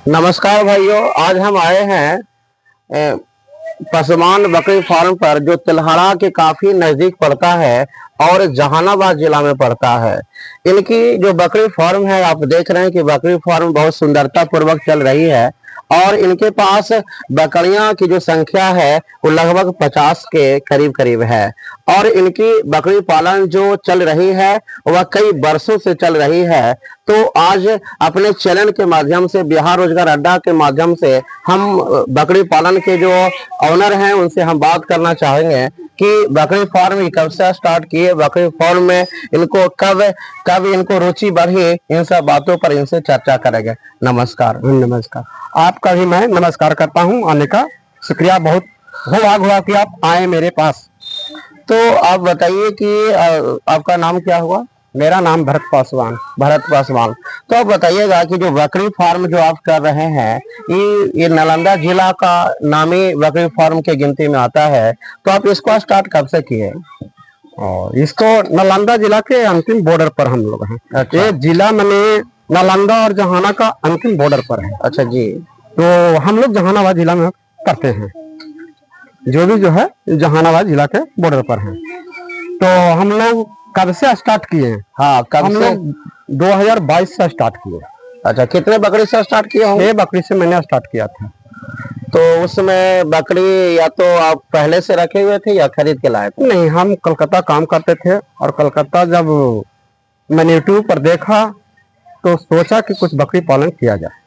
नमस्कार भाइयों, आज हम आए हैं पसमान बकरी फार्म पर, जो तिल्हाड़ा के काफी नजदीक पड़ता है और जहानाबाद जिला में पड़ता है। इनकी जो बकरी फार्म है, आप देख रहे हैं कि बकरी फार्म बहुत सुंदरता पूर्वक चल रही है और इनके पास बकरियां की जो संख्या है वो लगभग 50 के करीब करीब है। और इनकी बकरी पालन जो चल रही है वह कई वर्षों से चल रही है। तो आज अपने चैनल के माध्यम से, बिहार रोजगार अड्डा के माध्यम से, हम बकरी पालन के जो ऑनर हैं उनसे हम बात करना चाहेंगे कि बकरी फार्म कब से स्टार्ट किए, बकरी फार्म में इनको कब कब इनको रुचि बढ़ी, इन सब बातों पर इनसे चर्चा करेंगे। नमस्कार। नमस्कार। आपका भी मैं नमस्कार करता हूं, आने का शुक्रिया। बहुत हुआ कि आप आए मेरे पास। तो आप बताइए कि आपका नाम क्या हुआ? मेरा नाम भरत पासवान। भरत पासवान। तो आप बताइएगा कि जो बकरी फार्म जो आप कर रहे हैं, ये नालंदा जिला का नामी बकरी फार्म के गिनती में आता है। तो आप इसको स्टार्ट कब से किए? और इसको नालंदा जिला के अंतिम बॉर्डर पर हम लोग हैं। अच्छा। ये जिला मैंने नालंदा और जहाना का अंतिम बॉर्डर पर है। अच्छा जी। तो हम लोग जहानाबाद जिला में करते हैं, जो भी जो है जहानाबाद जिला के बॉर्डर पर है। तो हम लोग कब से स्टार्ट किए हैं? हाँ, कब हम से? लोग 2022 से स्टार्ट किए। अच्छा, कितने बकरी से स्टार्ट किए होंगे? 6 बकरी से मैंने स्टार्ट किया था। तो उसमें बकरी या तो आप पहले से रखे हुए थे या खरीद के लाए थे? नहीं, हम कलकत्ता काम करते थे और कलकत्ता जब मैंने यूट्यूब पर देखा तो सोचा कि कुछ बकरी पालन किया जाए।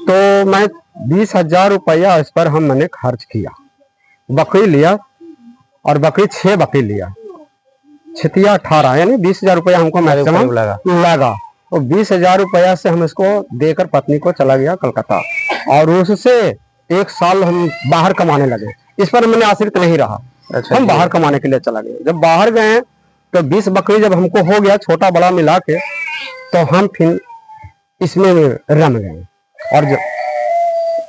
तो मैं 20,000 रुपया इस पर मैंने खर्च किया, बकरी लिया और बकरी 6 बकरी लिया, छितिया 18, यानी 20,000 रुपया हमको मैक्सिमम लगा। और 20,000 रुपया से हम इसको देकर पत्नी को चला गया कलकत्ता और उससे 1 साल हम बाहर कमाने लगे। इस पर मैंने आश्रित नहीं रहा। अच्छा, हम बाहर कमाने के लिए चला गए। जब बाहर गए तो 20 बकरी जब हमको हो गया, छोटा बड़ा मिला के, तो हम फिर इसमें रम गए। और जो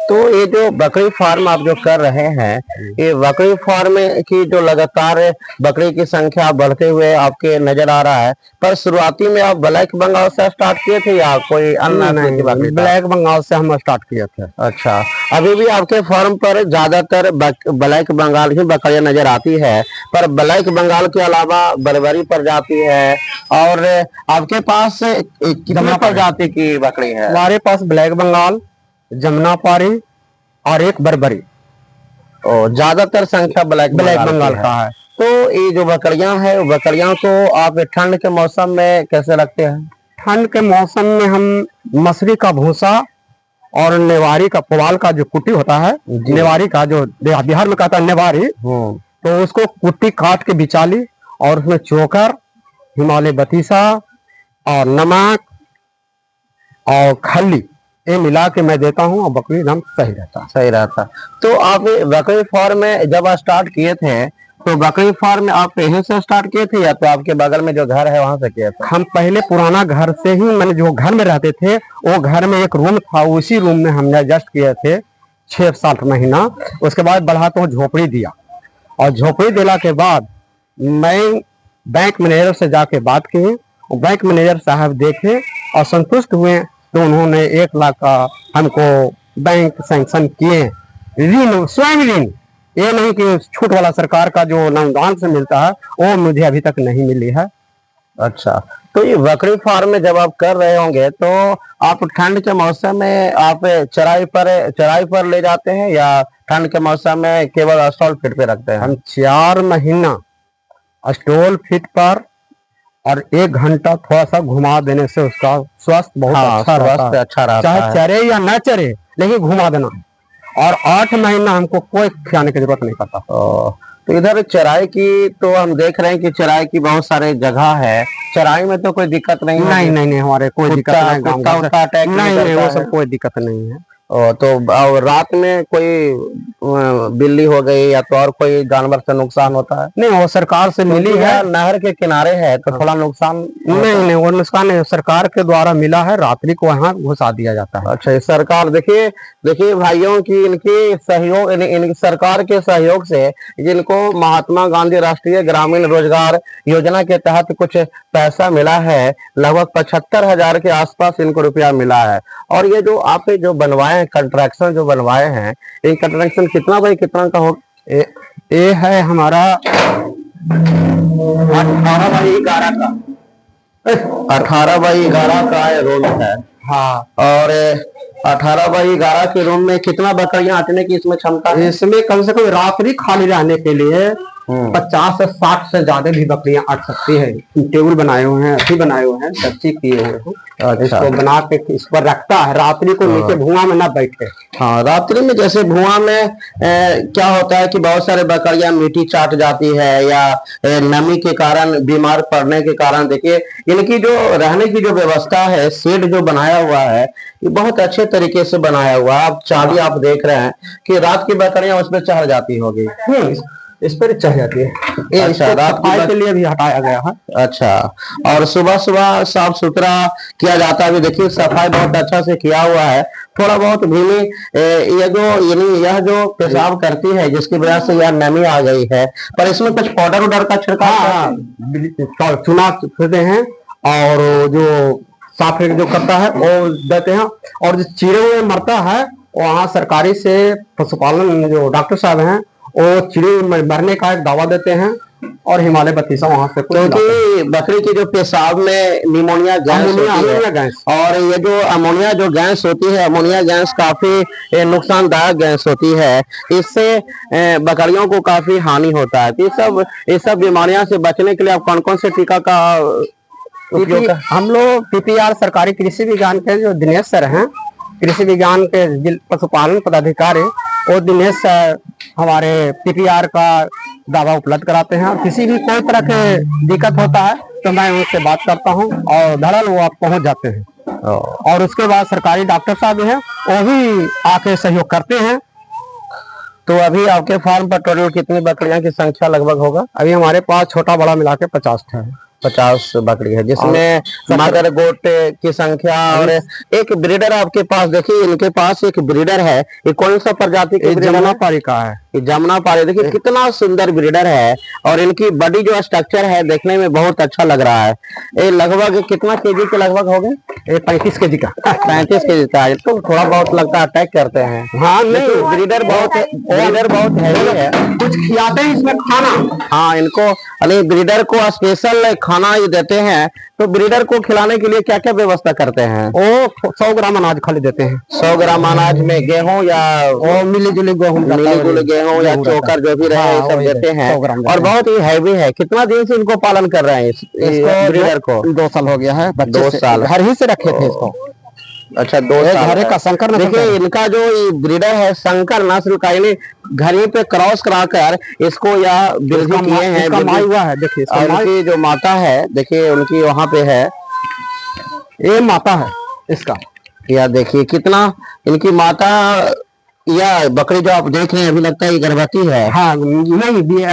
तो ये जो बकरी फार्म आप जो कर रहे हैं, ये बकरी फार्म की जो लगातार बकरी की संख्या बढ़ते हुए आपके नजर आ रहा है, पर शुरुआती में आप ब्लैक बंगाल से स्टार्ट किए थे या कोई अन्य नस्ल की बकरी? ब्लैक बंगाल से हम स्टार्ट किए थे। अच्छा, अभी भी आपके फार्म पर ज्यादातर ब्लैक बंगाल ही बकरियां नजर आती है, पर ब्लैक बंगाल के अलावा बर्बरी प्रजाति है और आपके पास कितने प्रजाति की बकरी है? हमारे पास ब्लैक बंगाल, जमुनापारी और एक बर्बरी। और ज्यादातर संख्या ब्लैक बंगाल का है। तो ये जो बकरियां हैं, बकरियां को आप ठंड के मौसम में कैसे रखते हैं? ठंड के मौसम में हम मसूरी का भूसा और नेवारी का, पुवाल का जो कुट्टी होता है, नेवारी का, जो बिहार में कहता है नेवारी, तो उसको कुट्टी काट के बिचाली और उसमें चोकर, हिमालय बतीसा और नमक और खल्ली, ये मिला के मैं देता हूँ और बकरी एकदम सही रहता। तो आप बकरी फार्म में जब स्टार्ट किए थे, तो बकरी फार्म में आप यहीं से स्टार्ट किए थे या तो आपके बगल में जो घर है वहां से किए थे? हम पहले पुराना घर से ही, मैंने जो घर में रहते थे वो घर में एक रूम था, उसी रूम में हमने एडजस्ट किए थे 6-7 महीना। उसके बाद बढ़ा तो झोपड़ी दिया और झोपड़ी दिला के बाद मैं बैंक मैनेजर से जाके बात की। बैंक मैनेजर साहब देखे और संतुष्ट हुए, तो उन्होंने 1 लाख का हमको बैंक सैंक्शन किए, ऋण, स्वयं ऋण। ये नहीं कि छूट वाला सरकार का जो अनुदान से मिलता है वो मुझे अभी तक नहीं मिली है। अच्छा, तो ये बकरी फार्म में जब आप कर रहे होंगे तो आप ठंड के मौसम में आप चराई पर ले जाते हैं या ठंड के मौसम में केवल स्टॉल फीड पे रखते हैं? हम 4 महीना स्टॉल फीड पर और 1 घंटा थोड़ा सा घुमा देने से उसका स्वास्थ्य बहुत अच्छा रहता है। चाहे चरे या न चरे, लेकिन घुमा देना। और 8 महीना हमको कोई खिलाने की जरूरत नहीं पड़ता। तो इधर चराई की तो हम देख रहे हैं कि चराई की बहुत सारे जगह है, चराई में तो कोई दिक्कत नहीं? नहीं, हमारे कोई दिक्कत नहीं, नहीं, वो सब कोई दिक्कत नहीं है। तो और रात में कोई बिल्ली हो गई या तो और कोई जानवर से नुकसान होता है? नहीं, वो सरकार से मिली है। नहर के किनारे है तो थोड़ा नुकसान नहीं, वो नुकसान नहीं, सरकार के द्वारा मिला है, रात्रि को वहाँ घुसा दिया जाता है। अच्छा, सरकार देखिए देखिए भाइयों की इनकी सहयोग इन सरकार के सहयोग से जिनको महात्मा गांधी राष्ट्रीय ग्रामीण रोजगार योजना के तहत कुछ पैसा मिला है, लगभग 75,000 के आसपास इनको रुपया मिला है। और ये जो आप जो बनवाए हैं कंस्ट्रक्शन जो बनवाए हैं, ये कंस्ट्रक्शन कितना बाई कितना का हो? ये है हमारा 18x11 का, 18x11 का रूम है। हाँ, और 18x11 के रूम में कितना बकरियां अटने की इसमें क्षमता है? इसमें कम से कम रात्रि खाली रहने के लिए 50 से 60 से ज्यादा भी बकरियां अट सकती है। टेबल बनाए हुए हैं, अच्छी बनाए हुए हैं, अच्छी किए हुए हैं। इसको बना के इस पर रखता है, रात्रि को नीचे धुआं में ना बैठे। हाँ, रात्रि में जैसे धुआं में क्या होता है कि बहुत सारे बकरियां मिट्टी चाट जाती है या नमी के कारण बीमार पड़ने के कारण। देखिए इनकी जो रहने की जो व्यवस्था है, शेड जो बनाया हुआ है, ये बहुत अच्छे तरीके से बनाया हुआ है। आप चाबी आप देख रहे हैं कि रात की बकरियां उसमें चढ़ जाती होगी। इस पर चढ़ जाती है। अच्छा, रात के लिए भी हटाया गया है। अच्छा, और सुबह सुबह साफ सुथरा किया जाता है। अभी देखिए सफाई बहुत अच्छा से किया हुआ है। थोड़ा बहुत भूमि यह जो पेशाब करती है जिसकी वजह से यह नमी आ गई है, पर इसमें कुछ पाउडर उडर का छिड़काव चुना देते हैं और जो साफ जो करता है वो देते हैं। और जो चीड़े हुए मरता है वहाँ सरकारी से पशुपालन जो डॉक्टर साहब हैं वो चिड़ी मरने का एक दवा देते हैं और हिमालय बत्तीसा वहां से, क्योंकि बकरी की जो पेशाब में निमोनिया गैस और ये जो अमोनिया जो गैस होती है, अमोनिया गैस काफी नुकसानदायक गैस होती है। इससे बकरियों को काफी हानि होता है। ये सब बीमारियों से बचने के लिए आप कौन कौन से टीका का उपयोग? हम लोग पीपीआर सरकारी कृषि विज्ञान के जो दिनेश सर हैं, कृषि विज्ञान के पशुपालन पदाधिकारी, वो दिनेश सर हमारे पीपीआर का दवा उपलब्ध कराते हैं। और किसी भी कोई तरह के दिक्कत होता है तो मैं उनसे बात करता हूं और धड़ल वो आप पहुंच जाते हैं। और उसके बाद सरकारी डॉक्टर साहब हैं, वो भी आके सहयोग करते हैं। तो अभी आपके फार्म पर टोटल कितनी बकरियां की संख्या लगभग होगा? अभी हमारे पास छोटा बड़ा मिला के 50 है। 50 बकरी है, जिसमें मदर गोट की संख्या और एक ब्रीडर आपके पास। देखिए इनके पास एक ब्रीडर है। ये कौन सा प्रजाति के ब्रीडर? जमुनापारी का है। ये जमुनापारी, देखिए कितना सुंदर ब्रीडर है। और इनकी बॉडी जो स्ट्रक्चर है देखने में बहुत अच्छा लग रहा है। ये लगभग कितना केजी के लगभग हो गए? 35 केजी का। 35 केजी का। तो थोड़ा बहुत लगता है अटैक करते हैं। हाँ, नहीं, ब्रीडर बहुत हैवी है। कुछ खिलाते हैं इसमें खाना। हाँ, इनको ब्रीडर को स्पेशल खाना ये देते हैं। तो ब्रीडर को खिलाने के लिए क्या क्या व्यवस्था करते हैं? वो 100 ग्राम अनाज खाली देते हैं। 100 ग्राम अनाज में गेहूं या मिली जुली गेहूं या चोकर जो भी रहे सब देते हैं। और बहुत ही हैवी है। कितना दिन से इनको पालन कर रहे हैं इसको ब्रीडर को? 2 साल हो गया है। 2 साल घर ही से रखे थे इसको। अच्छा, 2 साल का शंकर। देखिए इनका जो ब्रीडर है शंकर नस्ल का, इन्हें घर ही पे क्रॉस कराकर इसको या वृद्धि किए हैं। हुआ है। देखिए इनकी जो माता है, देखिए उनकी वहां पे है, ये माता है इसका। या देखिए कितना इनकी माता या बकरी जो आप देख रहे हैं अभी लगता है ये गर्भवती है। हाँ, नहीं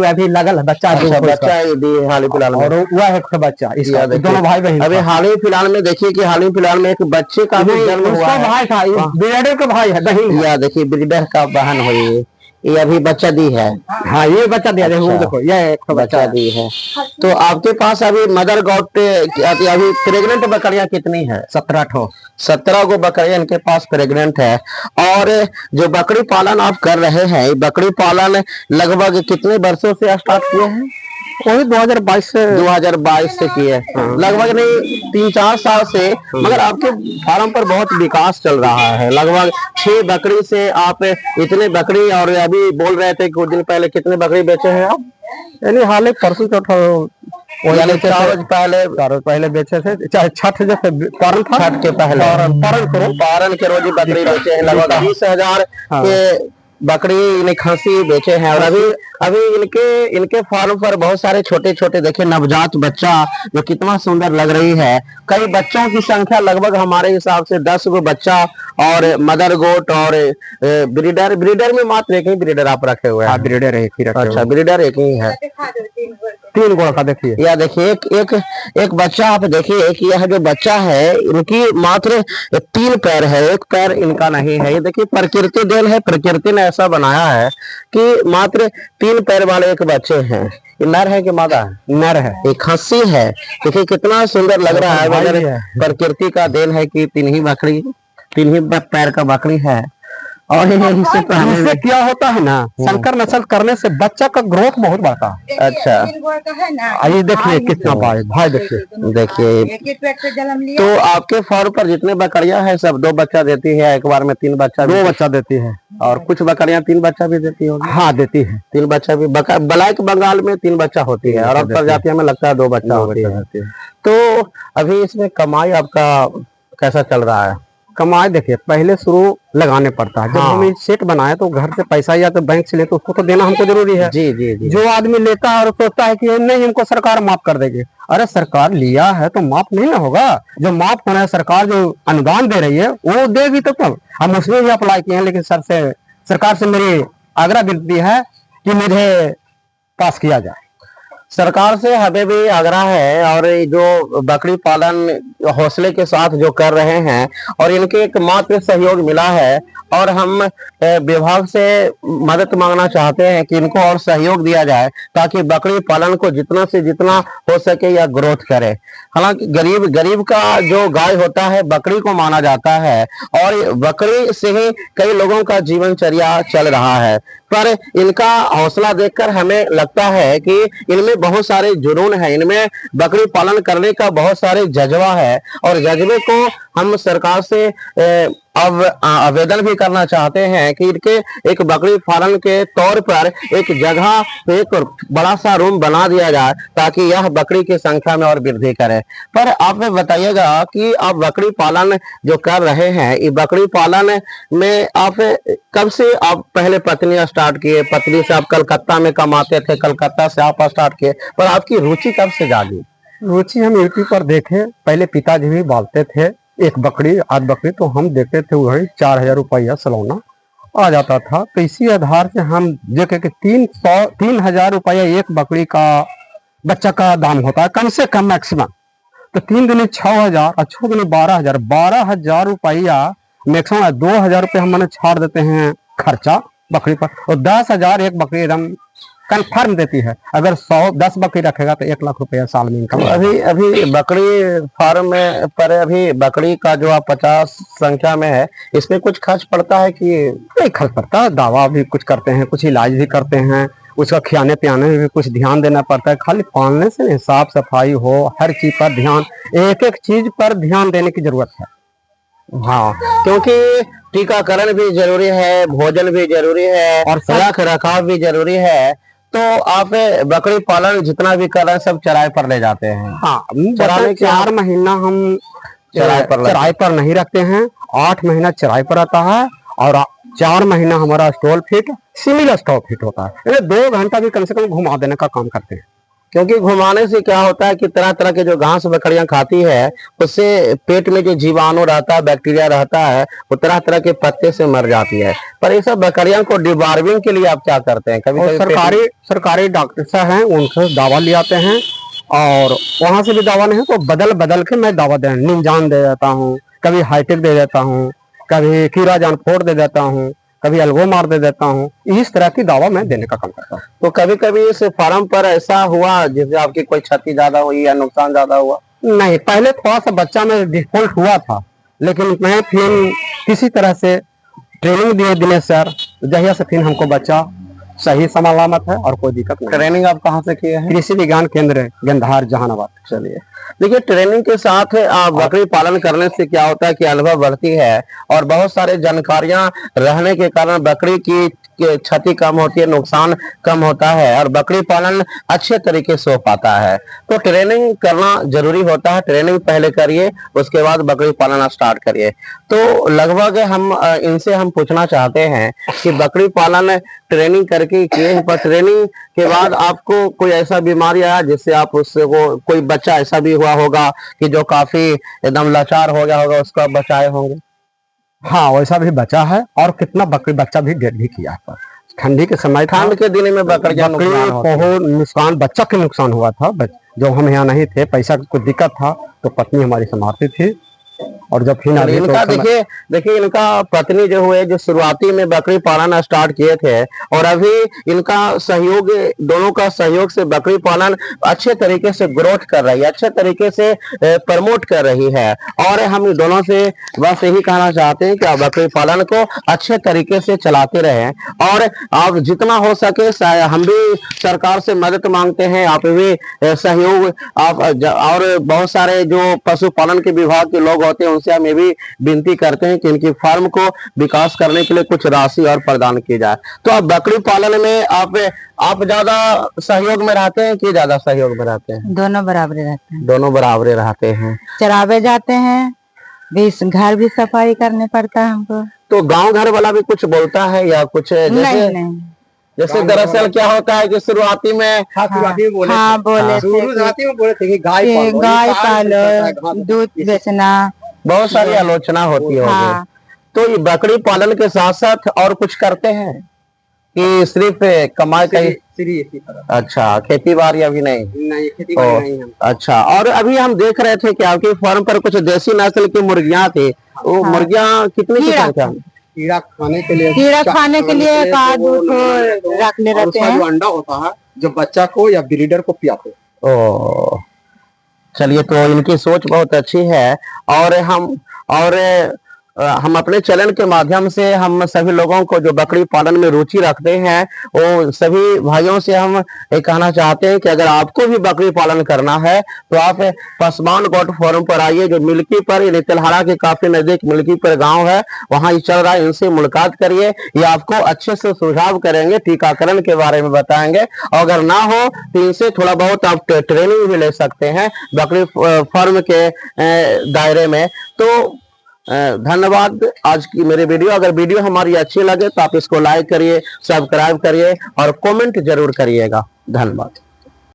अभी लगल है बच्चा। बच्चा ये हाल ही फिलहाल में, और वह एक बच्चा इसका, दोनों भाई बहन। अभी हाल ही फिलहाल में देखिए कि हाल ही फिलहाल में एक बच्चे का भी जन्म हुआ है। भाई था, ब्रीडर का भाई है, बहन। या देखिए ब्रीडर का बहन हुई, ये अभी बच्चा दी है। हाँ, ये बच्चा दिया। अच्छा। देखो ये एक बच्चा दी है। तो आपके पास अभी मदर गॉट अभी प्रेग्नेंट बकरियां कितनी है? 17 को बकरियां इनके पास प्रेग्नेंट है। और जो बकरी पालन आप कर रहे हैं, बकरी पालन लगभग कितने वर्षों से स्टार्ट किए हैं? वही 2022 से किए। लगभग नहीं 3-4 साल से। मगर आपके फार्म पर बहुत विकास चल रहा है। लगभग 6 बकरी से आप इतने बकरी, और अभी बोल रहे थे कुछ दिन पहले कितने बकरी बेचे हैं आप? यानी हाल ही परसों चौथा 4 रोज पहले बेचे थे। चाहे छठ जैसे पारण था, छठ के पहले पारण के रोज बकरी बेचे हैं। लगभग 20,000 के बकरी खस्सी बेचे हैं। और अभी इनके फार्म पर बहुत सारे छोटे छोटे देखिए नवजात बच्चा जो कितना सुंदर लग रही है। कई बच्चों की संख्या लगभग हमारे हिसाब से 10 गो बच्चा और मदर गोट और ब्रीडर ब्रीडर में मात्र एक ही ब्रीडर आप रखे हुए हैं? ब्रीडर एक ही रखे। अच्छा, ब्रीडर एक ही है। 3 गोड़ का देखिए, यह देखिए एक बच्चा आप देखिए कि यह जो बच्चा है इनकी मात्र 3 पैर है, एक पैर इनका नहीं है। ये देखिए प्रकृति देन है, प्रकृति ने ऐसा बनाया है कि मात्र 3 पैर वाले एक बच्चे हैं। ये नर है कि मादा है? नर है। एक खस्सी है, देखिए कितना सुंदर लग रहा है। मगर प्रकृति का देन है कि 3 ही पैर का बकरी है। और इससे क्या होता है ना, संकर नस्ल करने से बच्चा का ग्रोथ बहुत बढ़ता है। अच्छा, ये देखिए कितना भाई देखिए। तो आपके फार्म पर जितने बकरियां हैं सब 2 बच्चा देती है, एक बार में 3 बच्चा? 2 बच्चा देती है। और कुछ बकरियां 3 बच्चा भी देती होगी? हाँ, देती है। 3 बच्चा भी। ब्लैक बंगाल में 3 बच्चा होती है, और प्रजातियों में लगता है 2 बच्चा होती है। तो अभी इसमें कमाई आपका कैसा चल रहा है? कमाई देखिए, पहले शुरू लगाने पड़ता है। जब हम सेट बनाए तो घर से पैसा या तो बैंक से ले तो उसको तो देना हमको जरूरी है। जी जी जी। जो आदमी लेता है और सोचता है कि नहीं हमको सरकार माफ कर देगी, अरे सरकार लिया है तो माफ नहीं ना होगा। जो माफ होना है, सरकार जो अनुदान दे रही है वो देगी तो तब। हम उसमें भी अप्लाई किए हैं, लेकिन सरकार से मेरी आग्रह विनती है कि मुझे पास किया जाए। सरकार से हमें भी आग्रह है, और जो बकरी पालन हौसले के साथ जो कर रहे हैं और इनके एक मात्र सहयोग मिला है, और हम विभाग से मदद मांगना चाहते हैं कि इनको और सहयोग दिया जाए ताकि बकरी पालन को जितना से जितना हो सके यह ग्रोथ करे। हालांकि गरीब का जो गाय होता है बकरी को माना जाता है, और बकरी से ही कई लोगों का जीवनचर्या चल रहा है। पर इनका हौसला देखकर हमें लगता है कि इनमें बहुत सारे जुनून है, इनमें बकरी पालन करने का बहुत सारे जज्बा है, और जज्बे को हम सरकार से अब आवेदन भी करना चाहते हैं कि इनके एक बकरी फार्म के तौर पर एक जगह एक बड़ा सा रूम बना दिया जाए ताकि यह बकरी की संख्या में और वृद्धि करे। पर आप बताइएगा कि आप बकरी पालन जो कर रहे हैं, ये बकरी पालन में आप कब से आप पहले पत्नी स्टार्ट किए? पत्नी से आप कलकत्ता में कमाते थे, कलकत्ता से आप स्टार्ट किए, पर आपकी रुचि कब से जागी? रुचि हम यूट्यूब पर देखे, पहले पिताजी भी पालते थे एक बकरी आध बकरी, तो हम देखते थे वही 4000 रुपया सालाना आ जाता था। तो इसी आधार से हम देखे कि 3000 रुपया एक बकरी का बच्चा का दाम होता है कम से कम मैक्सिमम। तो 3 दूनी 6000 और 6 दूनी 12000, 12000 रुपया मैक्सिमम। 2000 रुपये हम छाड़ देते हैं खर्चा बकरी पर, और 10,000 एक बकरी एकदम कन्फर्म देती है। अगर 10 बकरी रखेगा तो 1 लाख रुपया साल में इनकम। अभी बकरी फार्म में पर अभी बकरी का जो आप 50 संख्या में है, इसमें कुछ खर्च पड़ता है कि नहीं? खर्च पड़ता है, दवा भी कुछ करते हैं, कुछ इलाज भी करते हैं, उसका खिलाने पिलाने में भी कुछ ध्यान देना पड़ता है। खाली पालने से नहीं, साफ सफाई हो, हर चीज पर ध्यान, एक एक चीज पर ध्यान देने की जरूरत है। हाँ, क्योंकि टीकाकरण भी जरूरी है, भोजन भी जरूरी है, और रख रखाव भी जरूरी है। तो आप बकरी पालन जितना भी कर रहे हैं सब चराई पर ले जाते हैं? हाँ, चराने 4 महीना हम चराई पर नहीं रखते हैं, 8 महीना चराई पर आता है, और 4 महीना हमारा stall fit, similar stall fit होता है। 2 घंटा भी कम से कम घुमा देने का काम करते हैं। क्योंकि घुमाने से क्या होता है कि तरह तरह के जो घास बकरियां खाती है उससे पेट में जो जीवाणु रहता है, बैक्टीरिया रहता है, वो तरह तरह के पत्ते से मर जाती है। पर ये सब बकरियां को डिबार्विंग के लिए आप क्या करते हैं? कभी सरकारी डॉक्टर साहब हैं, उनसे दवा ले आते हैं, और वहां से भी दवा नहीं तो बदल के मैं दवा दे निमजान दे देता हूँ, कभी हाईटेक दे देता हूँ, कभी कीड़ा जान फोड़ दे देता हूँ, कभी अलगो मार दे देता हूँ। इस तरह की दवा मैं देने का काम करता हूँ। तो कभी कभी इस फार्म पर ऐसा हुआ जिससे आपकी कोई क्षति ज्यादा हुई या नुकसान ज्यादा हुआ? नहीं, पहले थोड़ा सा बच्चा में डिफॉल्ट हुआ था, लेकिन मैं फिर किसी तरह से ट्रेनिंग दिए दिनेश सर, जहिया से फिर हमको बच्चा सही सलामत है और कोई दिक्कत नहीं। ट्रेनिंग आप कहाँ से किए हैं? कृषि विज्ञान केंद्र गंधार जहानाबाद। चलिए, देखिए ट्रेनिंग के साथ बकरी पालन करने से क्या होता है कि अनुभव बढ़ती है, और बहुत सारे जानकारियां रहने के कारण बकरी की क्षति कम होती है, नुकसान कम होता है, और बकरी पालन अच्छे तरीके से हो पाता है। तो ट्रेनिंग करना जरूरी होता है, ट्रेनिंग पहले करिए, उसके बाद बकरी पालन स्टार्ट करिए। तो लगभग हम इनसे हम पूछना चाहते हैं कि बकरी पालन ट्रेनिंग करके किए, पर ट्रेनिंग के बाद आपको कोई ऐसा बीमारी आया जिससे आप उससे कोई बच्चा ऐसा भी हुआ होगा कि जो काफी एकदम लाचार हो गया होगा, उसको आप बचाए होंगे? हाँ वैसा भी बचा है, और कितना बकरी बच्चा भी डेड भी किया है। पर ठंडी के समय था, ठंड के दिन में बकरियां बकरी नुकसान होती हैं। बहुत नुकसान, बच्चा के नुकसान हुआ था। जब हम यहाँ नहीं थे, पैसा की कुछ दिक्कत था, तो पत्नी हमारी संभालती थी, और जब फिर आगे इनका देखिए इनका पत्नी जो हुए, जो शुरुआती में बकरी पालन स्टार्ट किए थे, और अभी इनका सहयोग, दोनों का सहयोग से बकरी पालन अच्छे तरीके से ग्रोथ कर रही है, अच्छे तरीके से प्रमोट कर रही है। और हम दोनों से बस यही कहना चाहते हैं कि आप बकरी पालन को अच्छे तरीके से चलाते रहें, और आप जितना हो सके हम भी सरकार से मदद मांगते हैं, आप भी सहयोग आप और बहुत सारे जो पशुपालन के विभाग के लोग होते हैं उनसे हम ये भी विनती करते हैं कि इनकी फार्म को विकास करने के लिए कुछ राशि और प्रदान की जाए। तो आप बकरी पालन में आप ज्यादा सहयोग में रहते हैं कि ज्यादा सहयोग में रहते हैं? दोनों बराबर रहते हैं। दोनों बराबर रहते हैं। चरावे जाते हैं, घर भी सफाई करने पड़ता है हमको। तो गांव घर वाला भी कुछ बोलता है या कुछ नहीं जैसे दरअसल क्या होता है कि शुरुआती में बोले थे कि गाय पालो, दूध बेचना, बहुत सारी आलोचना होती है। हाँ। तो ये बकरी पालन के साथ साथ और कुछ करते हैं कि सिर्फ कमाई का ही? अच्छा, खेती बाड़ी अभी नहीं खेती बाड़ी नहीं। अच्छा, और अभी हम देख रहे थे कि आपकी फार्म पर कुछ देसी नस्ल की मुर्गियां थी, वो मुर्गियां कितनी की संख्या में? कीड़ा खाने के लिए, रख ले रहते हैं। जो अंडा होता है, जो बच्चा को या ब्रीडर को पियाते। ओ, चलिए, तो इनकी सोच बहुत अच्छी है। और हम अपने चैनल के माध्यम से हम सभी लोगों को जो बकरी पालन में रुचि रखते हैं, वो सभी भाइयों से हम ये कहना चाहते हैं कि अगर आपको भी बकरी पालन करना है तो आप पसमान गोट फार्म पर आइए, जो मिल्की पर, तिलहाड़ा के काफी नजदीक मिल्की पर गांव है, वहां चल रहा है। इनसे मुलाकात करिए, ये आपको अच्छे से सुझाव करेंगे, टीकाकरण के बारे में बताएंगे, और अगर ना हो तो इनसे थोड़ा बहुत आप ट्रेनिंग भी ले सकते हैं बकरी फार्म के दायरे में। तो धन्यवाद। आज की मेरे अगर वीडियो हमारी अच्छी लगे तो आप इसको लाइक करिए, सब्सक्राइब करिए और कमेंट जरूर करिएगा। धन्यवाद।